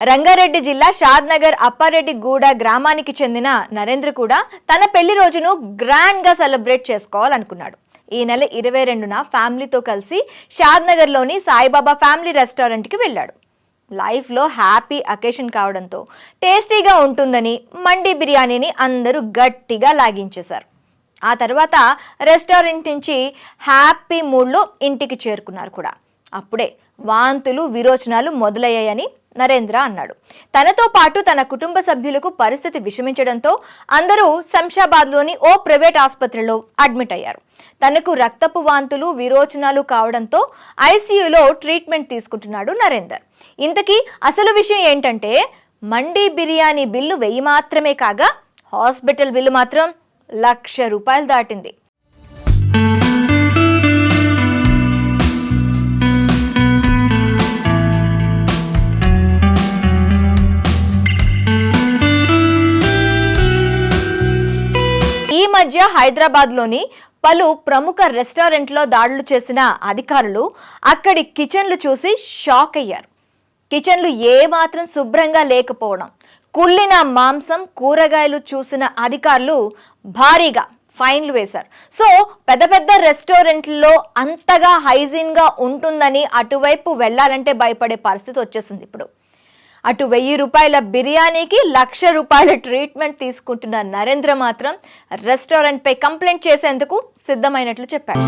రంగారెడ్డి జిల్లా షాద్నగర్ అప్పారెడ్డిగూడ గ్రామానికి చెందిన నరేంద్ర కూడా తన పెళ్లి రోజును గ్రాండ్ గా సెలబ్రేట్ చేసుకోవాలనుకున్నాడు. ఈ నెల 22న ఫ్యామిలీతో కలిసి షాద్నగర్లోని సాయిబాబా ఫ్యామిలీ రెస్టారెంట్కి వెళ్ళాడు. లైఫ్లో హ్యాపీ అకేషన్ కావడంతో టేస్టీగా ఉంటుందని మండి బిర్యానీని అందరూ గట్టిగా లాగించేశారు. ఆ తర్వాత రెస్టారెంట్ నుంచి హ్యాపీ మూడ్లో ఇంటికి చేరుకున్నారు కూడా. అప్పుడే వాంతులు విరోచనాలు మొదలయ్యాయని నరేంద్ర అన్నాడు. తనతో పాటు తన కుటుంబ సభ్యులకు పరిస్థితి విషమించడంతో అందరూ శంషాబాద్లోని ఓ ప్రైవేట్ ఆసుపత్రిలో అడ్మిట్ అయ్యారు. తనకు రక్తపు వాంతులు విరోచనాలు కావడంతో ఐసీయూలో ట్రీట్మెంట్ తీసుకుంటున్నాడు నరేందర్. ఇంతకీ అసలు విషయం ఏంటంటే, మండి బిర్యానీ బిల్లు 1000 మాత్రమే కాగా హాస్పిటల్ బిల్లు మాత్రం ₹1,00,000 దాటింది. ఈ మధ్య హైదరాబాద్లోని పలు ప్రముఖ రెస్టారెంట్లో దాడులు చేసిన అధికారులు అక్కడి కిచెన్లు చూసి షాక్ అయ్యారు. కిచెన్లు ఏమాత్రం శుభ్రంగా లేకపోవడం, కుళ్ళిన మాంసం, కూరగాయలు చూసిన అధికారులు భారీగా ఫైన్లు వేశారు. సో పెద్ద పెద్ద రెస్టారెంట్లలో అంతగా హైజీన్గా ఉంటుందని అటువైపు వెళ్ళాలంటే భయపడే పరిస్థితి వచ్చేసింది ఇప్పుడు. అటు ₹1000 బిర్యానీకి ₹1,00,000 ట్రీట్మెంట్ తీసుకుంటున్న నరేంద్ర మాత్రం రెస్టారెంట్పై కంప్లైంట్ చేసేందుకు సిద్ధమైనట్లు చెప్పాడు.